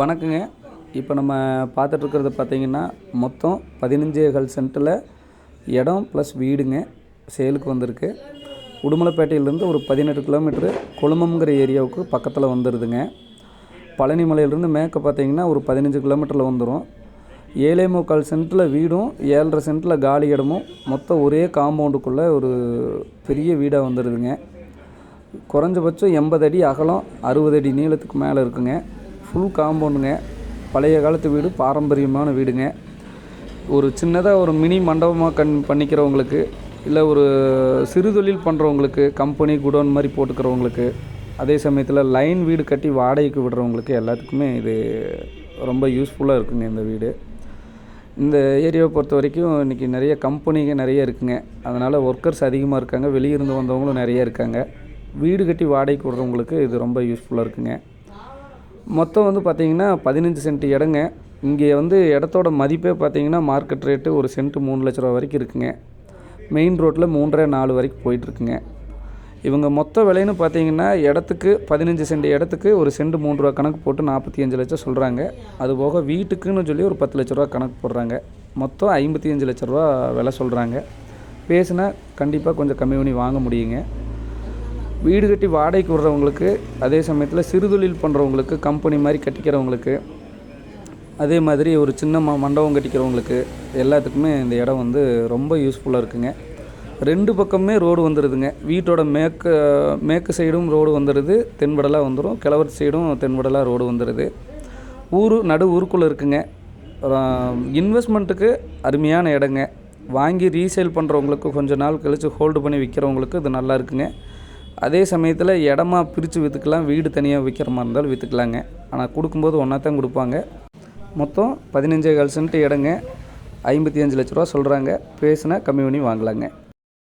வணக்கங்க. இப்போ நம்ம பார்த்துட்ருக்கிறது பார்த்திங்கன்னா மொத்தம் 15 சென்ட்டில் இடம் ப்ளஸ் வீடுங்க சேலுக்கு வந்திருக்கு. உடுமலைப்பேட்டையிலேருந்து ஒரு 18 கிலோமீட்டரு கொழுமம்ங்கிற ஏரியாவுக்கு பக்கத்தில் வந்துடுதுங்க. பழனி மலையிலேருந்து மேற்க பார்த்திங்கன்னா ஒரு 15 கிலோமீட்டரில் வந்துடும். 7.25 சென்ட்டில் வீடும் 7.5 சென்ட்டில் காலி இடமும் மொத்தம் ஒரே காம்பவுண்டுக்குள்ளே ஒரு பெரிய வீடாக வந்துடுதுங்க. குறைஞ்சபட்சம் 80 அடி அகலம் 60 அடி நீளத்துக்கு மேலே இருக்குங்க. ஃபுல் காம்பவுண்டுங்க. பழைய காலத்து வீடு, பாரம்பரியமான வீடுங்க. ஒரு சின்னதாக ஒரு மினி மண்டபமாக பண்ணிக்கிறவங்களுக்கு, இல்லை ஒரு சிறு தொழில் பண்ணுறவங்களுக்கு, கம்பெனி குடோன் மாதிரி போட்டுக்கிறவங்களுக்கு, அதே சமயத்தில் லைன் வீடு கட்டி வாடகைக்கு விடுறவங்களுக்கு எல்லாத்துக்குமே இது ரொம்ப யூஸ்ஃபுல்லாக இருக்குங்க இந்த வீடு. இந்த ஏரியாவை பொறுத்த வரைக்கும் இன்றைக்கி நிறைய கம்பெனிங்க நிறைய இருக்குங்க. அதனால் ஒர்க்கர்ஸ் அதிகமாக இருக்காங்க. வெளியிருந்து வந்தவங்களும் நிறைய இருக்காங்க. வீடு கட்டி வாடகைக்கு விடுறவங்களுக்கு இது ரொம்ப யூஸ்ஃபுல்லாக இருக்குங்க. மொத்தம் பார்த்திங்கன்னா 15 சென்ட் இடங்க. இங்கே இடத்தோட மதிப்பே பார்த்திங்கன்னா மார்க்கெட் ரேட்டு ஒரு சென்ட் 3 லட்ச ரூபா வரைக்கும் இருக்குங்க. மெயின் ரோட்டில் 3.5 வரைக்கும் போயிட்டுருக்குங்க. இவங்க மொத்த விலைன்னு பார்த்திங்கன்னா இடத்துக்கு 15 சென்ட் இடத்துக்கு ஒரு சென்ட் 3 ரூபா கணக்கு போட்டு 45 லட்சம் சொல்கிறாங்க. அதுபோக வீட்டுக்குன்னு சொல்லி ஒரு 10 லட்ச ரூபா கணக்கு போடுறாங்க. மொத்தம் 55 லட்ச ரூபா விலை சொல்கிறாங்க. பேசுனா கண்டிப்பாக கொஞ்சம் கம்மி பண்ணி வாங்க முடியுங்க. வீடு கட்டி வாடகைக்கு விடுறவங்களுக்கு, அதே சமயத்தில் சிறு தொழில் பண்ணுறவங்களுக்கு, கம்பெனி மாதிரி கட்டிக்கிறவங்களுக்கு, அதே மாதிரி ஒரு சின்ன மண்டபம் கட்டிக்கிறவங்களுக்கு எல்லாத்துக்குமே இந்த இடம் ரொம்ப யூஸ்ஃபுல்லாக இருக்குங்க. 2 பக்கமே ரோடு வந்துடுதுங்க. வீட்டோட மேற்கு சைடும் ரோடு வந்துடுது, தென்படலாக வந்துடும். கிழவர் சைடும் தென்படலாக ரோடு வந்துடுது. நடு ஊருக்குள்ளே இருக்குங்க. இன்வெஸ்ட்மெண்ட்டுக்கு அருமையான இடங்க. வாங்கி ரீசேல் பண்ணுறவங்களுக்கு, கொஞ்சம் நாள் கழித்து ஹோல்டு பண்ணி விற்கிறவங்களுக்கு இது நல்லா இருக்குங்க. அதே சமயத்தில் இடமா பிரித்து விற்றுக்கலாம். வீடு தனியாக விற்கிற மாதிரி இருந்தாலும் விற்றுக்கலாங்க. ஆனால் கொடுக்கும்போது ஒன்றா தான் கொடுப்பாங்க. மொத்தம் 15.25 சென்ட் இடங்க. 55 லட்ச ரூபா சொல்கிறாங்க. பேசுனா கம்மி பண்ணி வாங்கலாங்க.